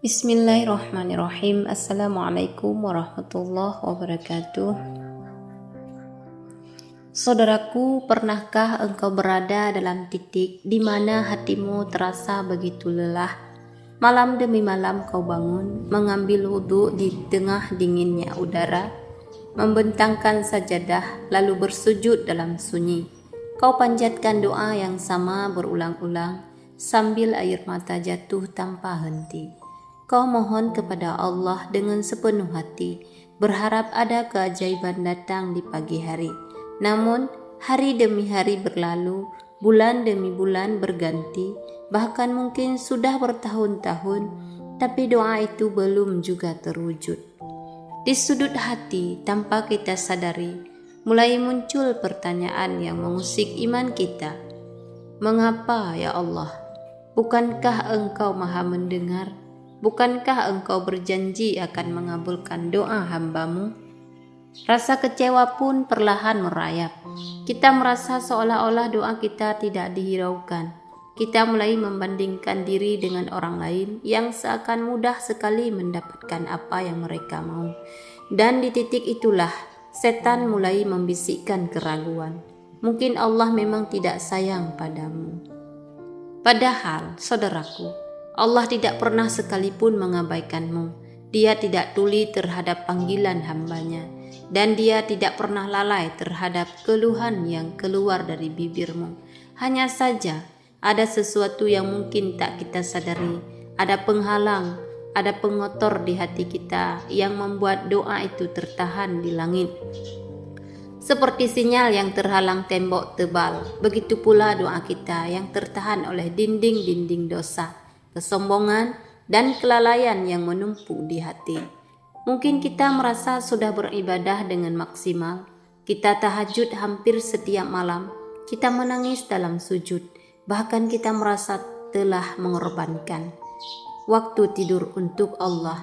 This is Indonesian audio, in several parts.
Bismillahirrahmanirrahim. Assalamualaikum warahmatullahi wabarakatuh. Saudaraku, pernahkah engkau berada dalam titik di mana hatimu terasa begitu lelah? Malam demi malam kau bangun, mengambil wudhu di tengah dinginnya udara, membentangkan sajadah lalu bersujud dalam sunyi. Kau panjatkan doa yang sama berulang-ulang sambil air mata jatuh tanpa henti. Kau mohon kepada Allah dengan sepenuh hati, berharap ada keajaiban datang di pagi hari. Namun, hari demi hari berlalu, bulan demi bulan berganti, bahkan mungkin sudah bertahun-tahun, tapi doa itu belum juga terwujud. Di sudut hati, tanpa kita sadari, mulai muncul pertanyaan yang mengusik iman kita. Mengapa ya Allah? Bukankah Engkau Maha mendengar? Bukankah Engkau berjanji akan mengabulkan doa hamba-Mu? Rasa kecewa pun perlahan merayap. Kita merasa seolah-olah doa kita tidak dihiraukan. Kita mulai membandingkan diri dengan orang lain yang seakan mudah sekali mendapatkan apa yang mereka mau. Dan di titik itulah setan mulai membisikkan keraguan. Mungkin Allah memang tidak sayang padamu. Padahal, saudaraku, Allah tidak pernah sekalipun mengabaikanmu. Dia tidak tuli terhadap panggilan hambanya, dan Dia tidak pernah lalai terhadap keluhan yang keluar dari bibirmu. Hanya saja ada sesuatu yang mungkin tak kita sadari, ada penghalang, ada pengotor di hati kita yang membuat doa itu tertahan di langit. Seperti sinyal yang terhalang tembok tebal, begitu pula doa kita yang tertahan oleh dinding-dinding dosa, kesombongan, dan kelalaian yang menumpuk di hati. Mungkin kita merasa sudah beribadah dengan maksimal, kita tahajud hampir setiap malam, kita menangis dalam sujud, bahkan kita merasa telah mengorbankan waktu tidur untuk Allah.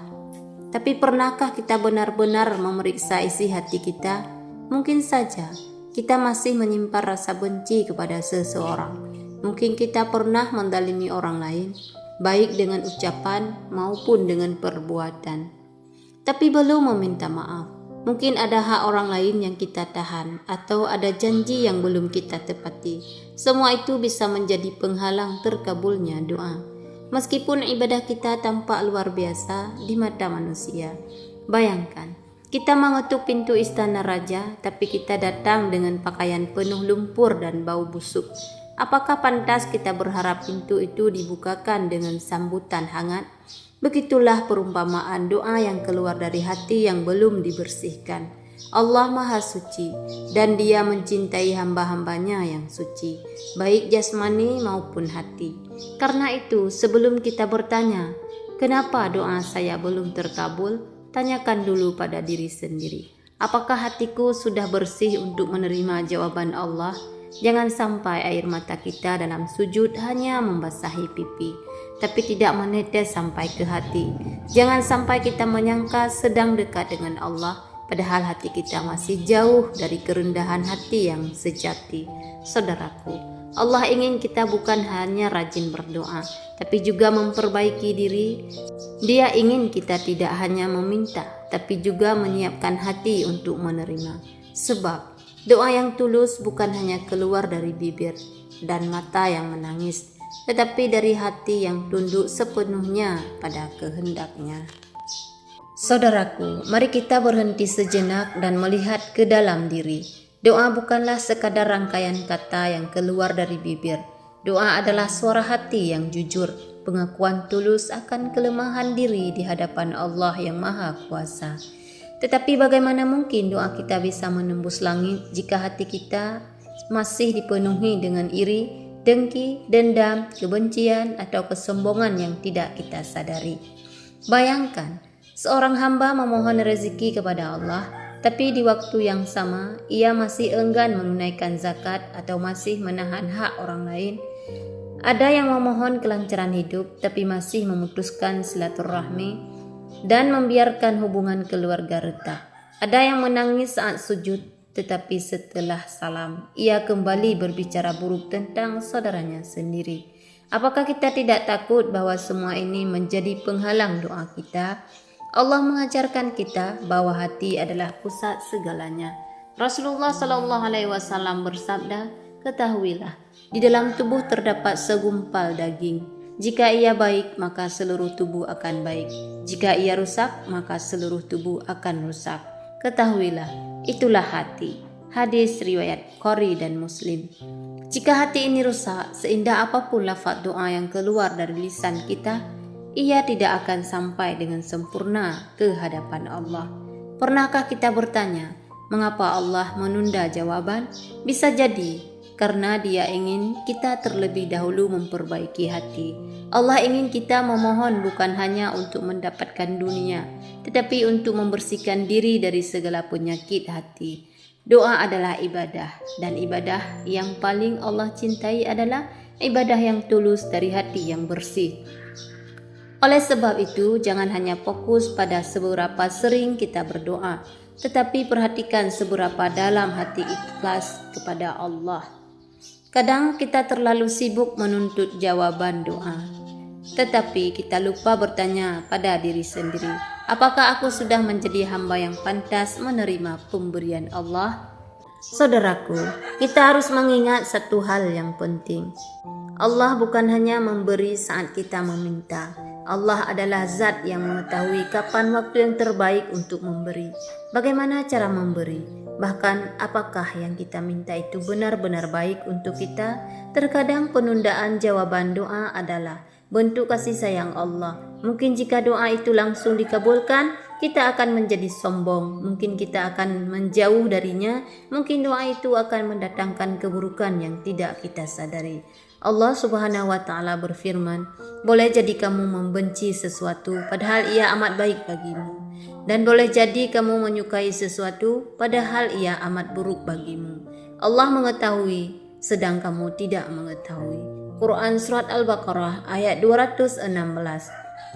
Tapi pernahkah kita benar-benar memeriksa isi hati kita? Mungkin saja kita masih menyimpan rasa benci kepada seseorang. Mungkin kita pernah mendalimi orang lain, baik dengan ucapan maupun dengan perbuatan, tapi belum meminta maaf. Mungkin ada hak orang lain yang kita tahan, atau ada janji yang belum kita tepati. Semua itu bisa menjadi penghalang terkabulnya doa. Meskipun ibadah kita tampak luar biasa di mata manusia. Bayangkan, kita mengetuk pintu istana raja, tapi kita datang dengan pakaian penuh lumpur dan bau busuk. Apakah pantas kita berharap pintu itu dibukakan dengan sambutan hangat? Begitulah perumpamaan doa yang keluar dari hati yang belum dibersihkan. Allah Maha Suci dan Dia mencintai hamba-hambanya yang suci, baik jasmani maupun hati. Karena itu, sebelum kita bertanya, kenapa doa saya belum terkabul? Tanyakan dulu pada diri sendiri. Apakah hatiku sudah bersih untuk menerima jawaban Allah? Jangan sampai air mata kita dalam sujud hanya membasahi pipi, tapi tidak menetes sampai ke hati. Jangan sampai kita menyangka sedang dekat dengan Allah, padahal hati kita masih jauh dari kerendahan hati yang sejati. Saudaraku, Allah ingin kita bukan hanya rajin berdoa, tapi juga memperbaiki diri. Dia ingin kita tidak hanya meminta, tapi juga menyiapkan hati untuk menerima. Sebab doa yang tulus bukan hanya keluar dari bibir dan mata yang menangis, tetapi dari hati yang tunduk sepenuhnya pada kehendaknya. Saudaraku, mari kita berhenti sejenak dan melihat ke dalam diri. Doa bukanlah sekadar rangkaian kata yang keluar dari bibir. Doa adalah suara hati yang jujur, pengakuan tulus akan kelemahan diri di hadapan Allah yang Maha Kuasa. Tetapi bagaimana mungkin doa kita bisa menembus langit jika hati kita masih dipenuhi dengan iri, dengki, dendam, kebencian, atau kesombongan yang tidak kita sadari? Bayangkan, seorang hamba memohon rezeki kepada Allah, tapi di waktu yang sama ia masih enggan menunaikan zakat atau masih menahan hak orang lain. Ada yang memohon kelancaran hidup, tapi masih memutuskan silaturahmi dan membiarkan hubungan keluarga retak. Ada yang menangis saat sujud, tetapi setelah salam, ia kembali berbicara buruk tentang saudaranya sendiri. Apakah kita tidak takut bahwa semua ini menjadi penghalang doa kita? Allah mengajarkan kita bahwa hati adalah pusat segalanya. Rasulullah Shallallahu Alaihi Wasallam bersabda, ketahuilah, di dalam tubuh terdapat segumpal daging. Jika ia baik, maka seluruh tubuh akan baik. Jika ia rusak, maka seluruh tubuh akan rusak. Ketahuilah, itulah hati. Hadis riwayat Bukhari dan Muslim. Jika hati ini rusak, seindah apapun lafaz doa yang keluar dari lisan kita, ia tidak akan sampai dengan sempurna ke hadapan Allah. Pernahkah kita bertanya, mengapa Allah menunda jawaban? Bisa jadi karena Dia ingin kita terlebih dahulu memperbaiki hati. Allah ingin kita memohon bukan hanya untuk mendapatkan dunia, tetapi untuk membersihkan diri dari segala penyakit hati. Doa adalah ibadah, dan ibadah yang paling Allah cintai adalah ibadah yang tulus dari hati yang bersih. Oleh sebab itu, jangan hanya fokus pada seberapa sering kita berdoa, tetapi perhatikan seberapa dalam hati ikhlas kepada Allah. Kadang kita terlalu sibuk menuntut jawaban doa, tetapi kita lupa bertanya pada diri sendiri, apakah aku sudah menjadi hamba yang pantas menerima pemberian Allah? Saudaraku, kita harus mengingat satu hal yang penting. Allah bukan hanya memberi saat kita meminta. Allah adalah zat yang mengetahui kapan waktu yang terbaik untuk memberi. Bagaimana cara memberi? Bahkan apakah yang kita minta itu benar-benar baik untuk kita? Terkadang penundaan jawaban doa adalah bentuk kasih sayang Allah. Mungkin jika doa itu langsung dikabulkan, kita akan menjadi sombong. Mungkin kita akan menjauh darinya. Mungkin doa itu akan mendatangkan keburukan yang tidak kita sadari. Allah Subhanahu wa Ta'ala berfirman, boleh jadi kamu membenci sesuatu padahal ia amat baik bagimu, dan boleh jadi kamu menyukai sesuatu padahal ia amat buruk bagimu. Allah mengetahui sedang kamu tidak mengetahui. Quran Surat Al-Baqarah ayat 216.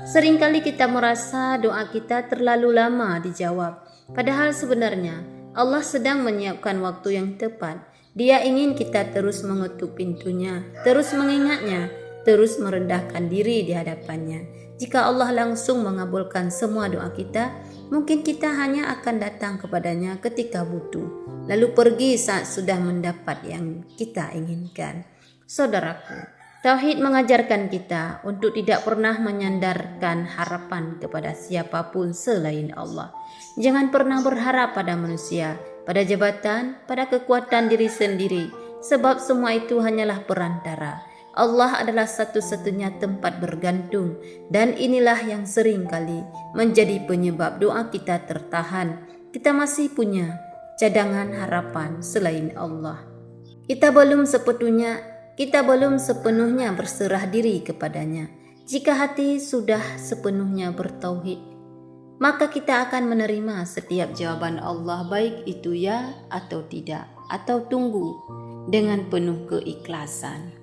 Seringkali kita merasa doa kita terlalu lama dijawab, padahal sebenarnya Allah sedang menyiapkan waktu yang tepat. Dia ingin kita terus mengetuk pintunya, terus mengingatnya, terus merendahkan diri di hadapannya. Jika Allah langsung mengabulkan semua doa kita, mungkin kita hanya akan datang kepadanya ketika butuh, lalu pergi saat sudah mendapat yang kita inginkan. Saudaraku, tauhid mengajarkan kita untuk tidak pernah menyandarkan harapan kepada siapapun selain Allah. Jangan pernah berharap pada manusia, pada jabatan, pada kekuatan diri sendiri, sebab semua itu hanyalah perantara. Allah adalah satu-satunya tempat bergantung, dan inilah yang sering kali menjadi penyebab doa kita tertahan. Kita masih punya cadangan harapan selain Allah. Kita belum sepenuhnya berserah diri kepadanya. Jika hati sudah sepenuhnya bertauhid, maka kita akan menerima setiap jawaban Allah, baik itu ya atau tidak, atau tunggu dengan penuh keikhlasan.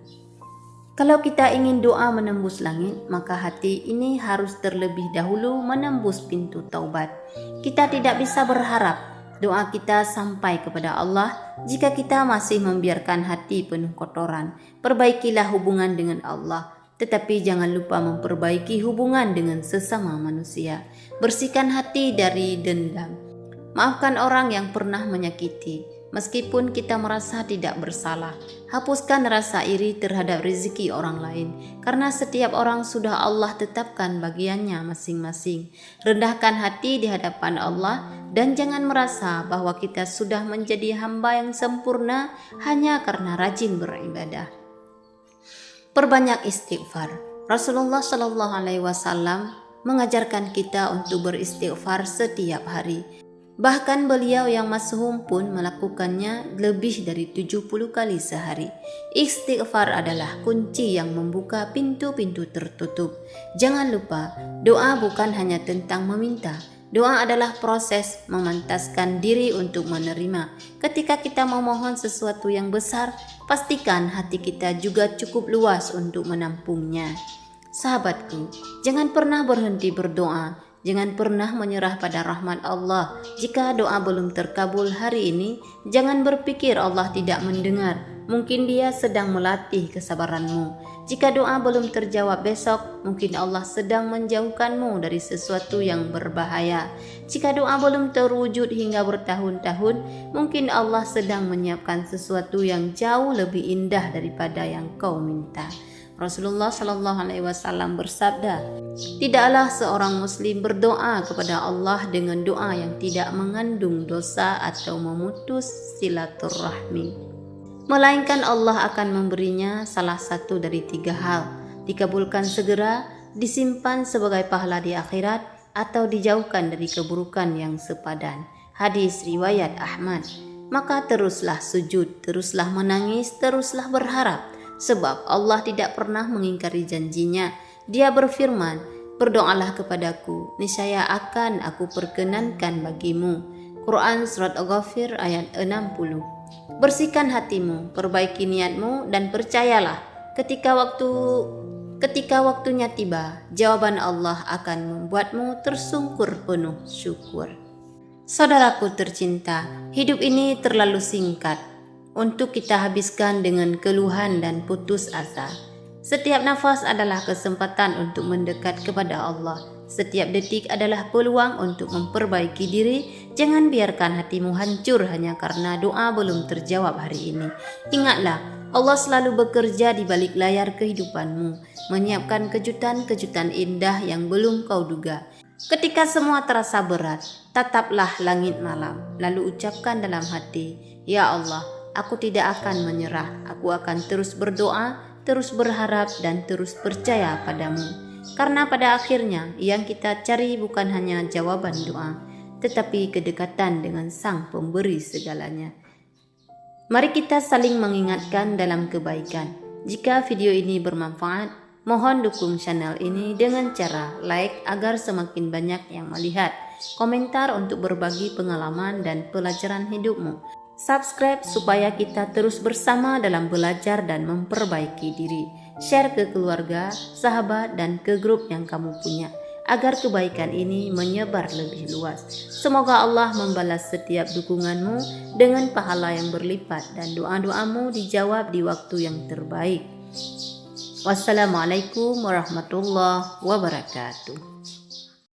Kalau kita ingin doa menembus langit, maka hati ini harus terlebih dahulu menembus pintu taubat. Kita tidak bisa berharap doa kita sampai kepada Allah jika kita masih membiarkan hati penuh kotoran. Perbaikilah hubungan dengan Allah, tetapi jangan lupa memperbaiki hubungan dengan sesama manusia. Bersihkan hati dari dendam. Maafkan orang yang pernah menyakiti, meskipun kita merasa tidak bersalah. Hapuskan rasa iri terhadap rezeki orang lain, karena setiap orang sudah Allah tetapkan bagiannya masing-masing. Rendahkan hati di hadapan Allah, dan jangan merasa bahwa kita sudah menjadi hamba yang sempurna hanya karena rajin beribadah. Perbanyak istighfar. Rasulullah Shallallahu Alaihi Wasallam mengajarkan kita untuk beristighfar setiap hari. Bahkan beliau yang masyhur pun melakukannya lebih dari 70 kali sehari. Istighfar adalah kunci yang membuka pintu-pintu tertutup. Jangan lupa, doa bukan hanya tentang meminta. Doa adalah proses memantaskan diri untuk menerima. Ketika kita memohon sesuatu yang besar, pastikan hati kita juga cukup luas untuk menampungnya. Sahabatku, jangan pernah berhenti berdoa. Jangan pernah menyerah pada rahmat Allah. Jika doa belum terkabul hari ini, jangan berpikir Allah tidak mendengar. mungkin Dia sedang melatih kesabaranmu. Jika doa belum terjawab besok, mungkin Allah sedang menjauhkanmu dari sesuatu yang berbahaya. Jika doa belum terwujud hingga bertahun-tahun, mungkin Allah sedang menyiapkan sesuatu yang jauh lebih indah daripada yang kau minta. Rasulullah Shallallahu Alaihi Wasallam bersabda, tidaklah seorang Muslim berdoa kepada Allah dengan doa yang tidak mengandung dosa atau memutus silaturahmi, melainkan Allah akan memberinya salah satu dari 3 hal: dikabulkan segera, disimpan sebagai pahala di akhirat, atau dijauhkan dari keburukan yang sepadan. Hadis riwayat Ahmad. Maka teruslah sujud, teruslah menangis, teruslah berharap, sebab Allah tidak pernah mengingkari janjinya. Dia berfirman, berdoalah kepadaku, niscaya akan aku perkenankan bagimu. Quran Surat Al-Ghafir ayat 60. Bersihkan hatimu, perbaiki niatmu, dan percayalah, ketika waktunya tiba, jawaban Allah akan membuatmu tersungkur penuh syukur. Saudaraku tercinta, hidup ini terlalu singkat untuk kita habiskan dengan keluhan dan putus asa. Setiap nafas adalah kesempatan untuk mendekat kepada Allah. Setiap detik adalah peluang untuk memperbaiki diri. Jangan biarkan hatimu hancur hanya karena doa belum terjawab hari ini. Ingatlah, Allah selalu bekerja di balik layar kehidupanmu, menyiapkan kejutan-kejutan indah yang belum kau duga. Ketika semua terasa berat, tataplah langit malam, lalu ucapkan dalam hati, ya Allah, aku tidak akan menyerah. Aku akan terus berdoa, terus berharap, dan terus percaya padamu. Karena pada akhirnya yang kita cari bukan hanya jawaban doa, tetapi kedekatan dengan Sang Pemberi segalanya. Mari kita saling mengingatkan dalam kebaikan. Jika video ini bermanfaat, mohon dukung channel ini dengan cara like agar semakin banyak yang melihat, komentar untuk berbagi pengalaman dan pelajaran hidupmu, subscribe supaya kita terus bersama dalam belajar dan memperbaiki diri, share ke keluarga, sahabat, dan ke grup yang kamu punya, agar kebaikan ini menyebar lebih luas. Semoga Allah membalas setiap dukunganmu dengan pahala yang berlipat dan doa-doamu dijawab di waktu yang terbaik. Wassalamualaikum warahmatullahi wabarakatuh.